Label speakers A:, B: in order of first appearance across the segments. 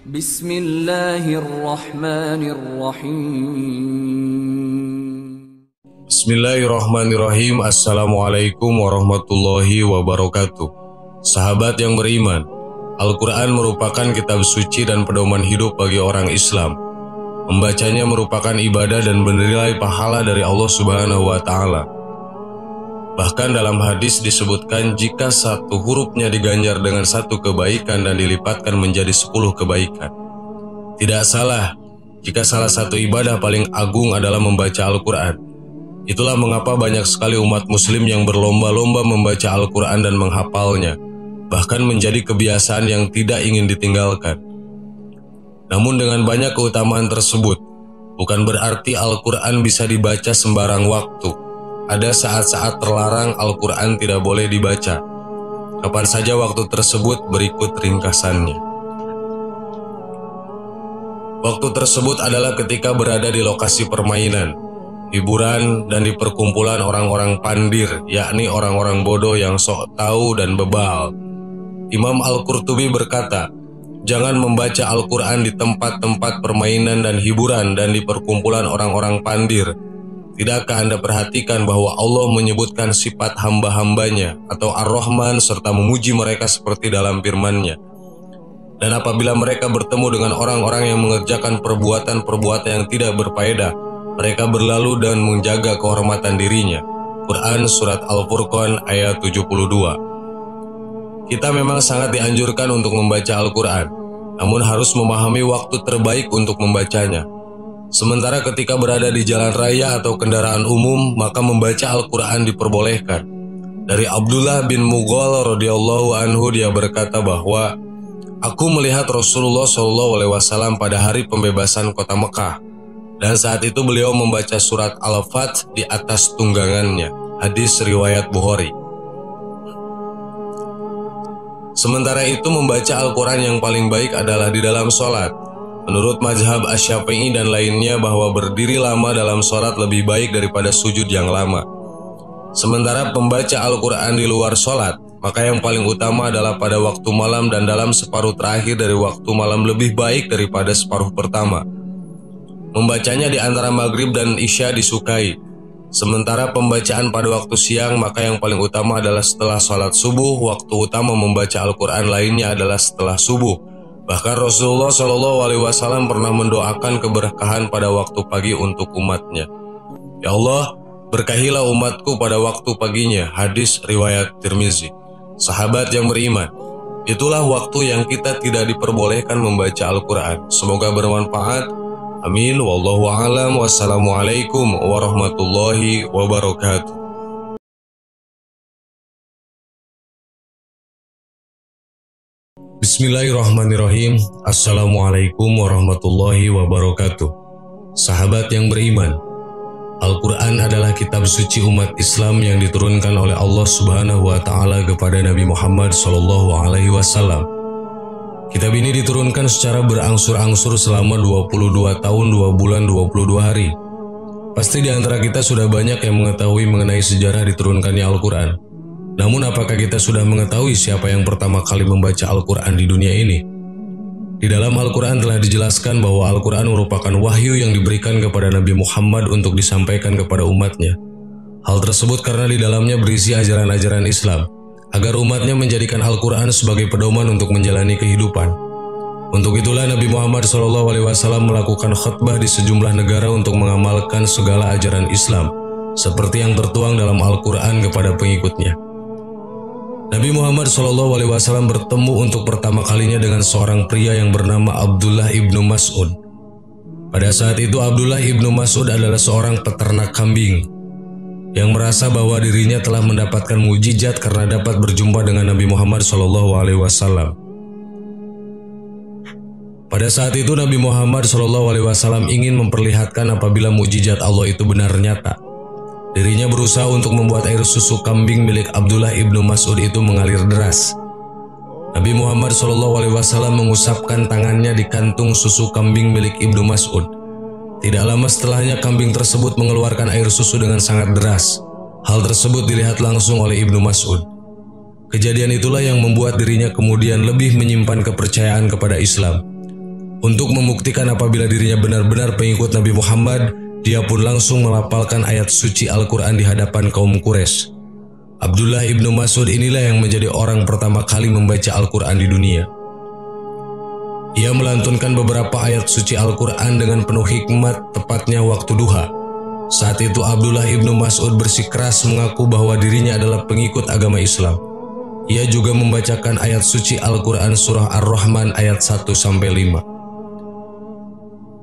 A: Bismillahirrahmanirrahim.
B: Bismillahirrahmanirrahim. Assalamualaikum warahmatullahi wabarakatuh. Sahabat yang beriman, Al-Quran merupakan kitab suci dan pedoman hidup bagi orang Islam. Membacanya merupakan ibadah dan bernilai pahala dari Allah Subhanahu wa Ta'ala. Bahkan dalam hadis disebutkan jika satu hurufnya diganjar dengan satu kebaikan dan dilipatkan menjadi 10 kebaikan. Tidak salah jika salah satu ibadah paling agung adalah membaca Al-Quran. Itulah mengapa banyak sekali umat muslim yang berlomba-lomba membaca Al-Quran dan menghafalnya, bahkan menjadi kebiasaan yang tidak ingin ditinggalkan. Namun dengan banyak keutamaan tersebut, bukan berarti Al-Quran bisa dibaca sembarang waktu. Ada saat-saat terlarang Al-Quran tidak boleh dibaca. Kapan saja waktu tersebut, berikut ringkasannya. Waktu tersebut adalah ketika berada di lokasi permainan, hiburan, dan di perkumpulan orang-orang pandir, yakni orang-orang bodoh yang sok tahu dan bebal. Imam Al-Qurtubi berkata, jangan membaca Al-Quran di tempat-tempat permainan dan hiburan dan di perkumpulan orang-orang pandir. Tidakkah Anda perhatikan bahwa Allah menyebutkan sifat hamba-hambanya atau Ar-Rahman serta memuji mereka seperti dalam firman-Nya. Dan apabila mereka bertemu dengan orang-orang yang mengerjakan perbuatan-perbuatan yang tidak berfaedah, mereka berlalu dan menjaga kehormatan dirinya. Quran Surat Al-Furqan ayat 72. Kita memang sangat dianjurkan untuk membaca Al-Quran, namun harus memahami waktu terbaik untuk membacanya. Sementara ketika berada di jalan raya atau kendaraan umum, maka membaca Al-Quran diperbolehkan. Dari Abdullah bin Mughal radhiyallahu anhu, dia berkata bahwa aku melihat Rasulullah SAW pada hari pembebasan kota Mekah, dan saat itu beliau membaca surat Al-Fath di atas tunggangannya. Hadis riwayat Bukhari. Sementara itu membaca Al-Quran yang paling baik adalah di dalam sholat. Menurut mazhab Asy-Syafi'i dan lainnya bahwa berdiri lama dalam sholat lebih baik daripada sujud yang lama. Sementara pembaca Al-Quran di luar sholat, maka yang paling utama adalah pada waktu malam dan dalam separuh terakhir dari waktu malam lebih baik daripada separuh pertama. Membacanya di antara maghrib dan isya disukai. Sementara pembacaan pada waktu siang, maka yang paling utama adalah setelah sholat subuh. Waktu utama membaca Al-Quran lainnya adalah setelah subuh. Bahkan Rasulullah SAW pernah mendoakan keberkahan pada waktu pagi untuk umatnya. Ya Allah, berkahilah umatku pada waktu paginya. Hadis riwayat Tirmizi. Sahabat yang beriman, itulah waktu yang kita tidak diperbolehkan membaca Al-Quran. Semoga bermanfaat. Amin. Wallahu a'lam. Wassalamualaikum warahmatullahi wabarakatuh. Bismillahirrahmanirrahim. Assalamualaikum warahmatullahi wabarakatuh. Sahabat yang beriman, Al-Quran adalah kitab suci umat Islam yang diturunkan oleh Allah Subhanahu wa Ta'ala kepada Nabi Muhammad SAW. Kitab ini diturunkan secara berangsur-angsur selama 22 tahun 2 bulan 22 hari. Pasti di antara kita sudah banyak yang mengetahui mengenai sejarah diturunkannya Al-Quran. Namun apakah kita sudah mengetahui siapa yang pertama kali membaca Al-Quran di dunia ini? Di dalam Al-Quran telah dijelaskan bahwa Al-Quran merupakan wahyu yang diberikan kepada Nabi Muhammad untuk disampaikan kepada umatnya. Hal tersebut karena di dalamnya berisi ajaran-ajaran Islam, agar umatnya menjadikan Al-Quran sebagai pedoman untuk menjalani kehidupan. Untuk itulah Nabi Muhammad SAW melakukan khutbah di sejumlah negara untuk mengamalkan segala ajaran Islam, seperti yang tertuang dalam Al-Quran kepada pengikutnya. Nabi Muhammad SAW bertemu untuk pertama kalinya dengan seorang pria yang bernama Abdullah ibnu Mas'ud. Pada saat itu Abdullah ibnu Mas'ud adalah seorang peternak kambing yang merasa bahwa dirinya telah mendapatkan mukjizat karena dapat berjumpa dengan Nabi Muhammad SAW. Pada saat itu Nabi Muhammad SAW ingin memperlihatkan apabila mukjizat Allah itu benar nyata. Dirinya berusaha untuk membuat air susu kambing milik Abdullah ibnu Mas'ud itu mengalir deras. Nabi Muhammad SAW mengusapkan tangannya di kantung susu kambing milik ibnu Mas'ud. Tidak lama setelahnya kambing tersebut mengeluarkan air susu dengan sangat deras. Hal tersebut dilihat langsung oleh ibnu Mas'ud. Kejadian itulah yang membuat dirinya kemudian lebih menyimpan kepercayaan kepada Islam. Untuk membuktikan apabila dirinya benar-benar pengikut Nabi Muhammad, dia pun langsung melafalkan ayat suci Al-Quran di hadapan kaum Quraisy. Abdullah ibnu Mas'ud inilah yang menjadi orang pertama kali membaca Al-Quran di dunia. Ia melantunkan beberapa ayat suci Al-Quran dengan penuh hikmat, tepatnya waktu duha. Saat itu Abdullah ibnu Mas'ud bersikeras mengaku bahwa dirinya adalah pengikut agama Islam. Ia juga membacakan ayat suci Al-Quran surah Ar-Rahman ayat 1-5.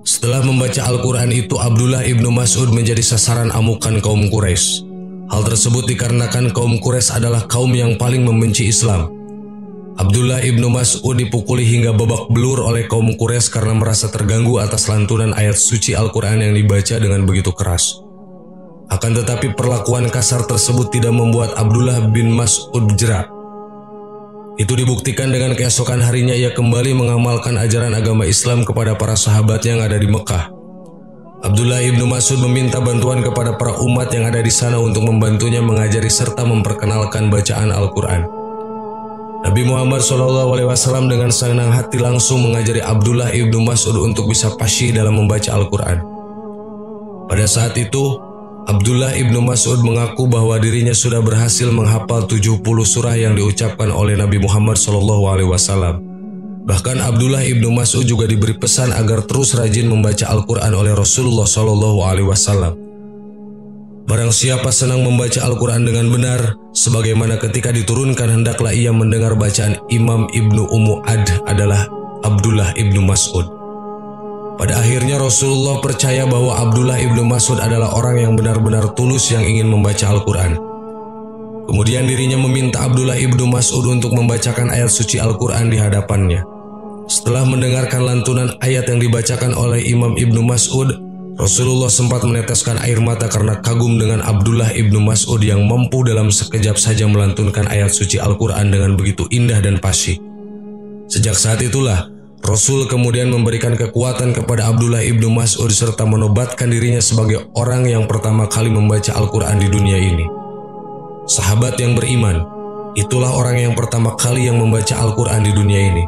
B: Setelah membaca Al-Quran itu, Abdullah ibnu Mas'ud menjadi sasaran amukan kaum Quraisy. Hal tersebut dikarenakan kaum Quraisy adalah kaum yang paling membenci Islam. Abdullah ibnu Mas'ud dipukuli hingga babak belur oleh kaum Quraisy karena merasa terganggu atas lantunan ayat suci Al-Quran yang dibaca dengan begitu keras. Akan tetapi perlakuan kasar tersebut tidak membuat Abdullah bin Mas'ud jerak. Itu dibuktikan dengan keesokan harinya ia kembali mengamalkan ajaran agama Islam kepada para sahabat yang ada di Mekah. Abdullah ibnu Mas'ud meminta bantuan kepada para umat yang ada di sana untuk membantunya mengajari serta memperkenalkan bacaan Al-Quran. Nabi Muhammad SAW dengan senang hati langsung mengajari Abdullah ibnu Mas'ud untuk bisa fasih dalam membaca Al-Quran. Pada saat itu, Abdullah ibnu Mas'ud mengaku bahwa dirinya sudah berhasil menghafal 70 surah yang diucapkan oleh Nabi Muhammad SAW. Bahkan Abdullah ibnu Mas'ud juga diberi pesan agar terus rajin membaca Al-Quran oleh Rasulullah SAW. Barang siapa senang membaca Al-Quran dengan benar, sebagaimana ketika diturunkan hendaklah ia mendengar bacaan Imam Ibnu Ummu Ad adalah Abdullah ibnu Mas'ud. Pada akhirnya Rasulullah percaya bahwa Abdullah ibnu Mas'ud adalah orang yang benar-benar tulus yang ingin membaca Al-Quran. Kemudian dirinya meminta Abdullah ibnu Mas'ud untuk membacakan ayat suci Al-Quran di hadapannya. Setelah mendengarkan lantunan ayat yang dibacakan oleh Imam Ibnu Mas'ud, Rasulullah sempat meneteskan air mata karena kagum dengan Abdullah ibnu Mas'ud yang mampu dalam sekejap saja melantunkan ayat suci Al-Quran dengan begitu indah dan fasih. Sejak saat itulah, Rasul kemudian memberikan kekuatan kepada Abdullah ibnu Mas'ud serta menobatkan dirinya sebagai orang yang pertama kali membaca Al-Quran di dunia ini. Sahabat yang beriman, itulah orang yang pertama kali yang membaca Al-Quran di dunia ini.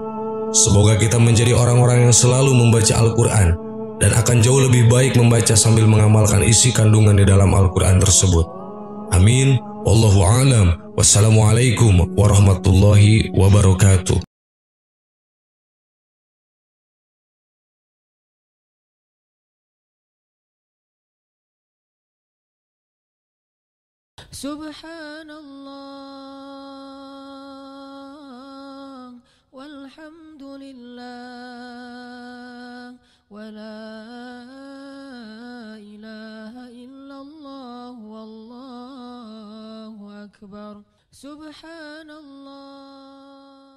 B: Semoga kita menjadi orang-orang yang selalu membaca Al-Quran dan akan jauh lebih baik membaca sambil mengamalkan isi kandungan di dalam Al-Quran tersebut. Amin. Wallahu a'lam. Wassalamualaikum warahmatullahi wabarakatuh.
A: Subhanallah walhamdulillah wa la ilaha illallah wallahu akbar. Subhanallah.